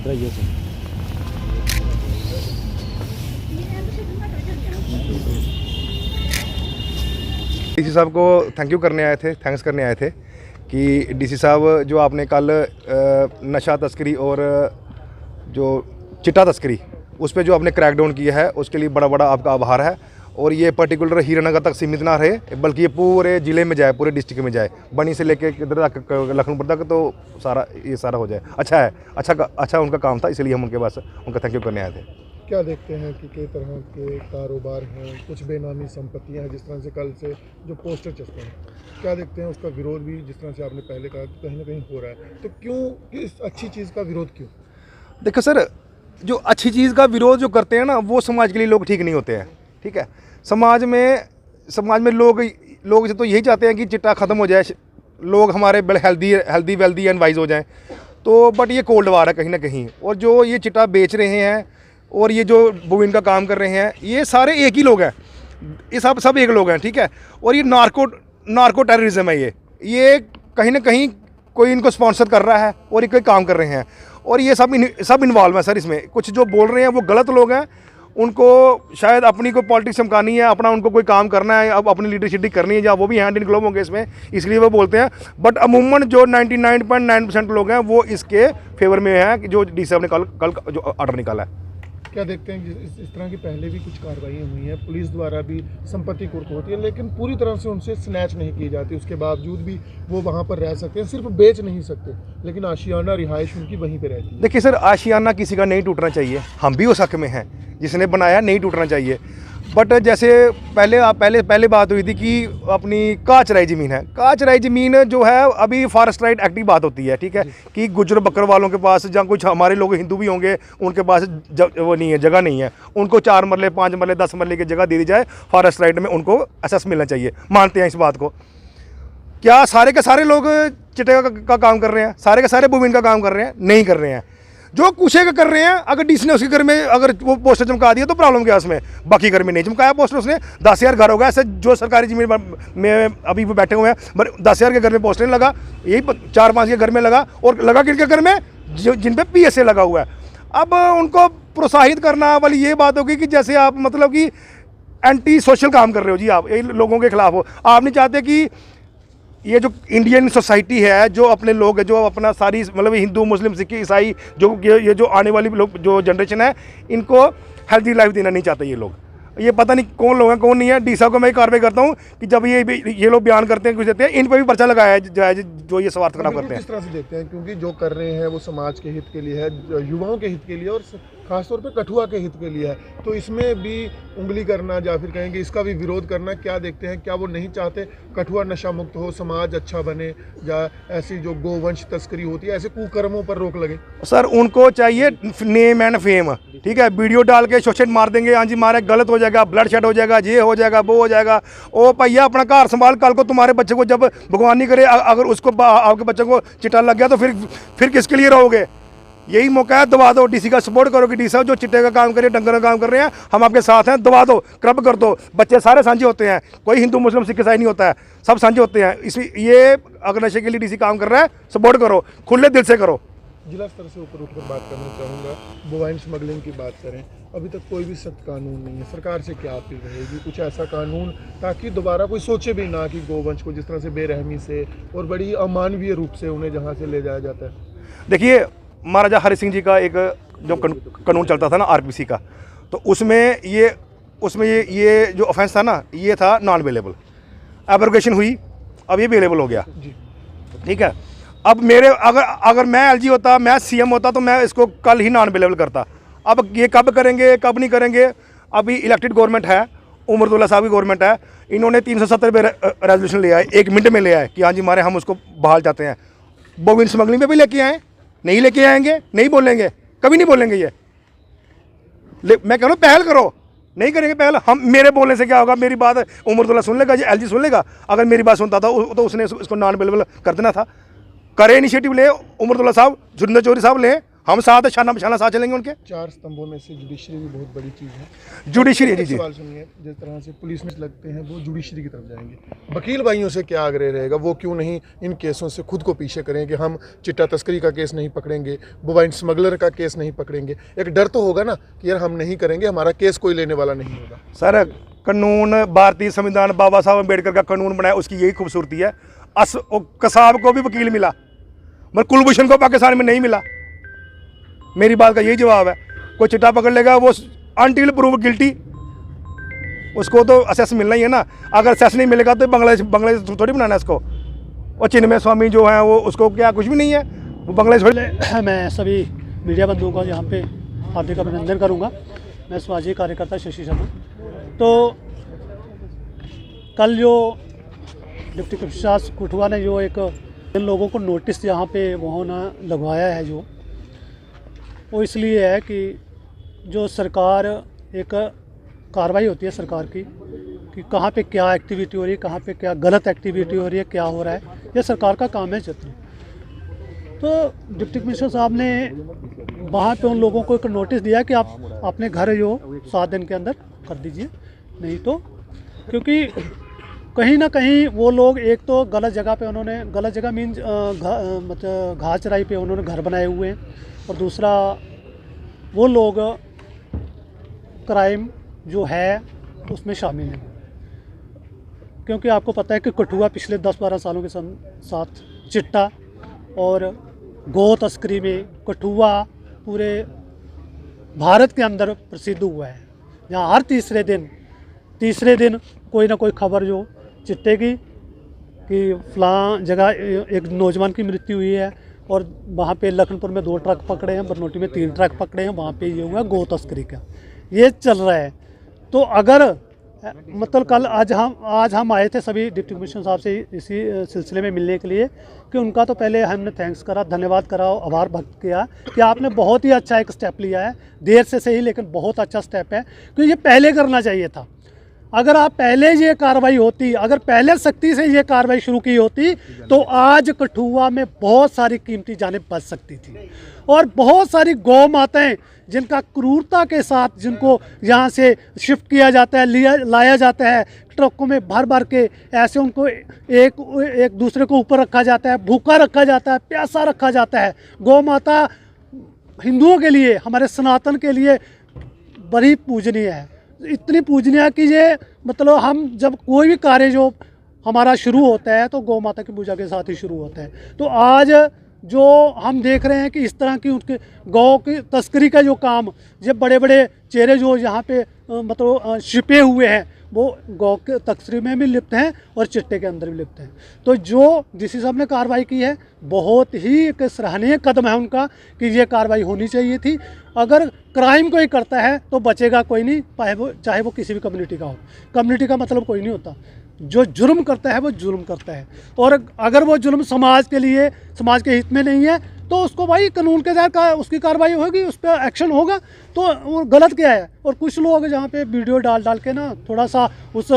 इधर आइए sir. DC साहब को थैंक्स करने आए थे कि डीसी साहब जो आपने कल नशा तस्करी और जो चिट्टा तस्करी उस पर जो आपने क्रैकडाउन किया है उसके लिए बड़ा बड़ा आपका आभार है। और ये पर्टिकुलर हीरानगर तक सीमित ना रहे बल्कि ये पूरे ज़िले में जाए, पूरे डिस्ट्रिक्ट में जाए, बनी से लेके किधर तक लखनपुर तक, तो ये सारा हो जाए। अच्छा है, अच्छा उनका काम था, इसलिए हम उनके पास उनका थैंक यू करने आए थे। क्या देखते हैं कि कई तरह के कारोबार हैं, कुछ बेनामी संपत्तियां हैं, जिस तरह से कल से जो पोस्टर चलते हैं, क्या देखते हैं उसका विरोध भी जिस तरह से आपने पहले कहा कहीं ना कहीं हो रहा है, तो क्यों इस अच्छी चीज़ का विरोध क्यों? देखो सर, जो अच्छी चीज़ का विरोध जो करते हैं ना, वो समाज के लिए लोग ठीक नहीं होते हैं। ठीक है, समाज में लोग तो यही चाहते हैं कि चिट्टा ख़त्म हो जाए, लोग हमारे बड़े हेल्दी वेल्दी एंड वाइज हो जाएं। तो बट ये कोल्ड वार है कहीं ना कहीं। और जो ये चिट्टा बेच रहे हैं और ये जो बोविन का काम कर रहे हैं, ये सारे एक ही लोग हैं, ये सब एक लोग हैं। ठीक है, और ये नार्को टेररिज्म है। ये कहीं ना कहीं कोई इनको स्पॉन्सर कर रहा है और ये कोई काम कर रहे हैं, और ये सब इन्वॉल्व है सर इसमें। कुछ जो बोल रहे हैं वो गलत लोग हैं, उनको शायद अपनी कोई पॉलिटिक्स चमकानी है, अपना उनको कोई काम करना है, अब अपनी लीडरशिप करनी है, या वो भी हैंड इन ग्लोव होंगे इसमें, इसलिए वो बोलते हैं। बट अमूमन जो 99.9% लोग हैं वो इसके फेवर में हैं कि जो डी साहब ने कल जो ऑर्डर निकाला है। क्या देखते हैं कि इस तरह की पहले भी कुछ कार्रवाइयाँ हुई हैं, पुलिस द्वारा भी संपत्ति कुर्क होती है, लेकिन पूरी तरह से उनसे स्नैच नहीं की जाती, उसके बावजूद भी वो वहाँ पर रह सकते हैं, सिर्फ बेच नहीं सकते, लेकिन आशियाना रिहाइश उनकी वहीं पर रहती है। देखिए सर, आशियाना किसी का नहीं टूटना चाहिए, हम भी उस हक में हैं, जिसने बनाया नहीं टूटना चाहिए। बट जैसे पहले बात हुई थी कि अपनी काचराई ज़मीन है, काचराई ज़मीन जो है अभी फॉरेस्ट राइट एक्ट की बात होती है। ठीक है, कि गुजर बकर वालों के पास, जहाँ कुछ हमारे लोग हिंदू भी होंगे उनके पास वो नहीं है, जगह नहीं है, उनको 4 मरले 5 मरले 10 मरले की जगह दे दी जाए, फॉरेस्ट राइट में उनको एसेस मिलना चाहिए। मानते हैं इस बात को? क्या सारे के सारे लोग चिट्टे का काम कर रहे हैं? सारे के सारे बोविन का काम कर रहे हैं? नहीं कर रहे हैं। जो कुछ का कर रहे हैं, अगर डीसी ने उसके घर में अगर वो पोस्टर चमका दिया तो प्रॉब्लम क्या उसमें? बाकी घर में नहीं चमकाया पोस्टर उसने। 10,000 घर हो गया ऐसे जो सरकारी ज़मीन में अभी वो बैठे हुए हैं, पर 10,000 के घर में पोस्टर नहीं लगा, यही 4-5 के घर में लगा, और लगा किनके घर में? जिन पे PSA लगा हुआ है। अब उनको प्रोत्साहित करना वाली ये बात होगी कि जैसे आप मतलब कि एंटी सोशल काम कर रहे हो जी, आप ये लोगों के खिलाफ हो। आप नहीं चाहते कि ये जो इंडियन सोसाइटी है, जो अपने लोग हैं, जो अपना सारी मतलब हिंदू मुस्लिम सिख ईसाई, जो ये जो आने वाली लोग जो जनरेशन है, इनको हेल्दी लाइफ देना नहीं चाहते ये लोग। ये पता नहीं कौन लोग हैं कौन नहीं है। डी साहब को मैं कार्रवाई करता हूँ कि जब ये लोग बयान करते हैं, कुछ देते हैं, इन पर भी पर्चा लगाया जाए जो ये स्वार्थ खराब करते हैं। किस तरह से देखते हैं, क्योंकि जो कर रहे हैं वो समाज के हित के लिए है, युवाओं के हित के लिए, और खासतौर पे कठुआ के हित के लिए है, तो इसमें भी उंगली करना या फिर कहेंगे इसका भी विरोध करना, क्या देखते हैं? क्या वो नहीं चाहते कठुआ नशा मुक्त हो, समाज अच्छा बने, या ऐसी जो गोवंश तस्करी होती है, ऐसे कुकर्मों पर रोक लगे? सर, उनको चाहिए नेम एंड फेम। ठीक है, वीडियो डाल के सोशल मार देंगे, हाँ जी मारे गलत हो जाएगा, ब्लड शेड हो जाएगा, ये हो जाएगा, वो हो जाएगा। ओ भैया, अपना घर संभाल, कल को तुम्हारे बच्चे को जब भगवान नहीं करे अगर उसको आपके बच्चे को चिट्टा लग गया तो फिर किसके लिए रहोगे? यही मौका है, दबा दो। डीसी का सपोर्ट करो कि डी साहब जो चिट्टे का काम कर रहे हैं, डंगर का काम कर रहे हैं, हम आपके साथ हैं, दबा दो, क्रब कर दो। बच्चे सारे साझे होते हैं, कोई हिंदू मुस्लिम सिख ईसाई नहीं होता है, सब साझे होते हैं। ये अगर नशे के लिए डीसी काम कर रहा है, सपोर्ट करो, खुले दिल से करो। जिला स्तर से ऊपर उठकर बात करना चाहूँगा, बोवाइन स्मगलिंग की बात करें, अभी तक कोई भी सख्त कानून नहीं है। सरकार से क्या अपील रहेगी? कुछ ऐसा कानून ताकि दोबारा कोई सोचे भी ना कि गोवंश को जिस तरह से बेरहमी से और बड़ी अमानवीय रूप से उन्हें जहाँ से ले जाया जाता है। देखिए, महाराजा हरि सिंह जी का एक जो कानून चलता था ना, RPC का, तो उसमें ये जो ऑफेंस था ना, ये था नॉन अवेलेबल। एब्रोगेशन हुई, अब ये अवेलेबल हो गया। ठीक है, अब मेरे अगर मैं LG होता, मैं CM होता, तो मैं इसको कल ही नॉन अवेलेबल करता। अब ये कब करेंगे कब नहीं करेंगे? अभी इलेक्टेड गवर्नमेंट है, उमर अब्दुल्ला साहब की गवर्नमेंट है, इन्होंने 370 पे रेजोल्यूशन लिया है, 1 मिनट में लिया है कि हाँ जी मारे हम उसको बहाल चाहते हैं। बोविन स्मगलिंग पे भी लेके आए, नहीं लेके आएंगे, नहीं बोलेंगे, कभी नहीं बोलेंगे ये। मैं कह रहा हूँ पहल करो, नहीं करेंगे पहल। हम मेरे बोलने से क्या होगा? मेरी बात उमर अब्दुल्ला सुन लेगा, ये LG सुन लेगा? अगर मेरी बात सुनता था तो उसने इसको नॉन अवेलेबल कर देना था। करे इनिशिएटिव ले, उमर अब्दुल्ला साहब, सुरिंदर चौधरी साहब ले, हम साथ शाना बशाना साथ चलेंगे उनके। 4 स्तंभों में से जुडिशरी भी बहुत बड़ी चीज़ है। जुडिशरी जी जी सवाल सुनिए, जिस तरह से पुलिस में लगते हैं वो जुडिशरी की तरफ जाएंगे, वकील भाइयों से क्या आग्रह रहेगा, वो क्यों नहीं इन केसों से खुद को पीछे करें कि हम चिट्टा तस्करी का केस नहीं पकड़ेंगे, मोबाइल स्मगलर का केस नहीं पकड़ेंगे। एक डर तो होगा ना कि यार हम नहीं करेंगे, हमारा केस कोई लेने वाला नहीं होगा। सर कानून, भारतीय संविधान, बाबा साहब अम्बेडकर का कानून बनाया, उसकी यही खूबसूरती है। कसाब को भी वकील मिला, मगर कुलभूषण को पाकिस्तान में नहीं मिला। मेरी बात का यही जवाब है। कोई चिट्टा पकड़ लेगा, वो अनटिल प्रूव गिल्टी, उसको तो असेस मिलना ही है ना। अगर असेस नहीं मिलेगा तो बांग्लादेश थोड़ी बनाना है इसको। और चिन्मय स्वामी जो है वो, उसको क्या कुछ भी नहीं है, वो बांग्लादेश थोड़ी। मैं सभी मीडिया बंधुओं का यहाँ पे हार्दिक अभिनंदन करूँगा। मैं समाजी कार्यकर्ता शशि शर्मा। तो कल जो डिप्टी कमिश्नर कठुआ ने जो एक इन लोगों को नोटिस यहाँ पे वहाँ लगवाया है, जो वो इसलिए है कि जो सरकार एक कार्रवाई होती है सरकार की कि कहाँ पे क्या एक्टिविटी हो रही है, कहाँ पे क्या गलत एक्टिविटी हो रही है, क्या हो रहा है, ये सरकार का काम है जितना। तो डिप्टी कमिश्नर साहब ने वहाँ पे उन लोगों को एक नोटिस दिया कि आप अपने घर जो 7 दिन के अंदर कर दीजिए, नहीं तो क्योंकि कहीं ना कहीं वो लोग एक तो गलत जगह पे उन्होंने, गलत जगह मीन्स मतलब घास चराई पे उन्होंने घर बनाए हुए हैं, और दूसरा वो लोग क्राइम जो है उसमें शामिल हैं। क्योंकि आपको पता है कि कठुआ पिछले 10-12 सालों के साथ चिट्टा और गौ तस्करी में कठुआ पूरे भारत के अंदर प्रसिद्ध हुआ है। जहाँ हर तीसरे दिन कोई ना कोई खबर जो चिट्टे की कि फ़लाँ जगह एक नौजवान की मृत्यु हुई है, और वहाँ पे लखनपुर में 2 ट्रक पकड़े हैं, बरनौटी में 3 ट्रक पकड़े हैं, वहाँ पे ये हुआ गौ तस्करी का, ये चल रहा है। तो अगर मतलब कल आज हम आए थे सभी डिप्टी कमिश्नर साहब से इसी सिलसिले में मिलने के लिए कि उनका तो पहले हमने थैंक्स करा, धन्यवाद करा, आभार व्यक्त किया कि आपने बहुत ही अच्छा एक स्टेप लिया है, देर से सही लेकिन बहुत अच्छा स्टेप है, क्योंकि ये पहले करना चाहिए था। अगर आप पहले ये कार्रवाई होती, अगर पहले सख्ती से ये कार्रवाई शुरू की होती तो आज कठुआ में बहुत सारी कीमती जानें बच सकती थी, और बहुत सारी गौ माताएं जिनका क्रूरता के साथ जिनको यहाँ से शिफ्ट किया जाता है, लाया जाता है ट्रकों में भर भर के, ऐसे उनको एक दूसरे को ऊपर रखा जाता है, भूखा रखा जाता है, प्यासा रखा जाता है। गौ माता हिंदुओं के लिए, हमारे सनातन के लिए बड़ी पूजनीय है, इतनी पूजनीय है कि ये मतलब हम जब कोई भी कार्य जो हमारा शुरू होता है तो गौ माता की पूजा के साथ ही शुरू होता है। तो आज जो हम देख रहे हैं कि इस तरह की उनके गौ की तस्करी का जो काम, ये बड़े बड़े चेहरे जो यहाँ पे मतलब छिपे हुए हैं, वो गौ के तस्करी में भी लिप्त हैं और चिट्टे के अंदर भी लिप्त हैं। तो जो डीसी साहब ने कार्रवाई की है, बहुत ही एक सराहनीय कदम है उनका कि ये कार्रवाई होनी चाहिए थी। अगर क्राइम कोई करता है तो बचेगा कोई नहीं, चाहे वो किसी भी कम्युनिटी का हो। कम्युनिटी का मतलब कोई नहीं होता, जो जुर्म करता है वो जुर्म करता है, और अगर वो जुर्म समाज के लिए, समाज के हित में नहीं है तो उसको भाई कानून के तहत उसकी कार्रवाई होगी, उस पर एक्शन होगा। तो वो गलत क्या है। और कुछ लोग जहाँ पे वीडियो डाल के ना थोड़ा सा उस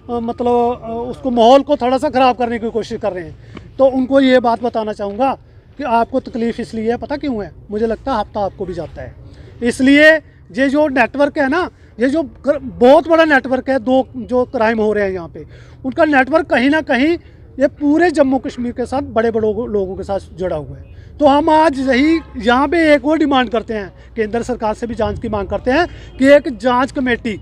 मतलब उसको माहौल को थोड़ा सा ख़राब करने की कोशिश कर रहे हैं, तो उनको ये बात बताना चाहूँगा कि आपको तकलीफ़ इसलिए है, पता क्यों है, मुझे लगता है हफ्ता आपको भी जाता है। इसलिए ये जो नेटवर्क है ना, ये जो बहुत बड़ा नेटवर्क है, 2 जो क्राइम हो रहे हैं यहाँ पे, उनका नेटवर्क कहीं ना कहीं ये पूरे जम्मू कश्मीर के साथ बड़े बड़े लोगों के साथ जुड़ा हुआ है। तो हम आज यही यहाँ पे एक और डिमांड करते हैं, केंद्र सरकार से भी जांच की मांग करते हैं कि एक जांच कमेटी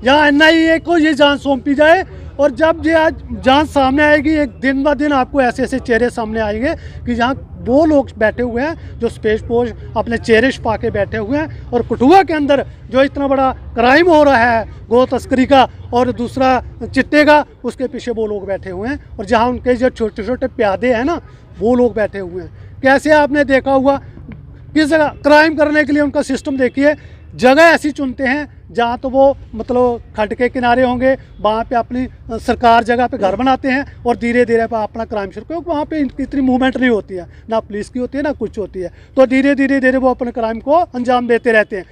या NIA को ये जांच सौंपी जाए, और जब ये आज जांच सामने आएगी, एक दिन ब दिन आपको ऐसे ऐसे चेहरे सामने आएंगे कि जहाँ वो लोग बैठे हुए हैं जो स्पेस पोज अपने चेहरे छुपा के बैठे हुए हैं, और कठुआ के अंदर जो इतना बड़ा क्राइम हो रहा है गौ तस्करी का और दूसरा चिट्टे का, उसके पीछे वो लोग बैठे हुए हैं, और जहाँ उनके जो छोटे छोटे प्यादे हैं ना, वो लोग बैठे हुए हैं। कैसे आपने देखा हुआ किस जगह क्राइम करने के लिए उनका सिस्टम देखिए, जगह ऐसी चुनते हैं जहाँ तो वो मतलब खड्ड के किनारे होंगे, वहाँ पे अपनी सरकार जगह पे घर बनाते हैं और धीरे धीरे अपना क्राइम शुरू, क्योंकि वहाँ पे इतनी मूवमेंट नहीं होती है, ना पुलिस की होती है ना कुछ होती है, तो धीरे धीरे वो अपने क्राइम को अंजाम देते रहते हैं।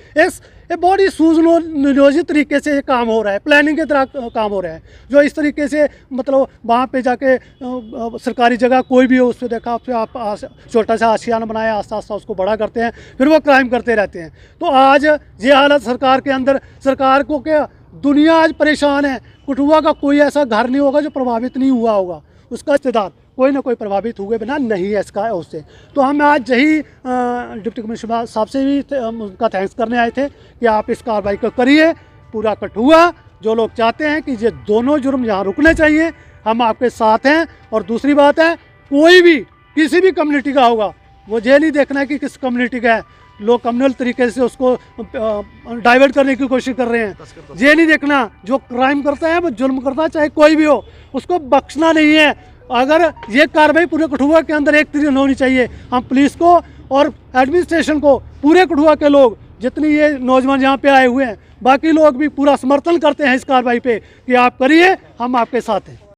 ये बहुत ही सुनियोजित तरीके से ये काम हो रहा है, प्लानिंग के तरह काम हो रहा है। जो इस तरीके से मतलब वहाँ पे जाके सरकारी जगह कोई भी हो उस पर देखा, फिर आप छोटा सा आशियाना बनाया, आस्ता आस्ता उसको बड़ा करते हैं, फिर वो क्राइम करते रहते हैं। तो आज ये हालत सरकार के अंदर, सरकार को क्या, दुनिया आज परेशान है। कठुआ का कोई ऐसा घर नहीं होगा जो प्रभावित नहीं हुआ होगा, उसका रिश्तेदार कोई ना कोई प्रभावित हुए बिना नहीं है इसका उससे। तो हम आज यही डिप्टी कमिश्नर साहब से भी उनका थैंक्स करने आए थे कि आप इस कार्रवाई को करिए। पूरा कठुआ जो लोग चाहते हैं कि ये दोनों जुर्म यहाँ रुकने चाहिए, हम आपके साथ हैं। और दूसरी बात है, कोई भी किसी भी कम्युनिटी का होगा, वो ये नहीं देखना है कि किस कम्युनिटी का है। लोग कम्युनल तरीके से उसको डाइवर्ट करने की कोशिश कर रहे हैं। ये नहीं देखना, जो क्राइम करता है वो जुल्म करता है, चाहे कोई भी हो, उसको बख्शना नहीं है। अगर ये कार्रवाई पूरे कठुआ के अंदर एक तरीके होनी चाहिए। हम पुलिस को और एडमिनिस्ट्रेशन को, पूरे कठुआ के लोग, जितनी ये नौजवान यहाँ पे आए हुए हैं, बाकी लोग भी पूरा समर्थन करते हैं इस कार्रवाई पे कि आप करिए, हम आपके साथ हैं।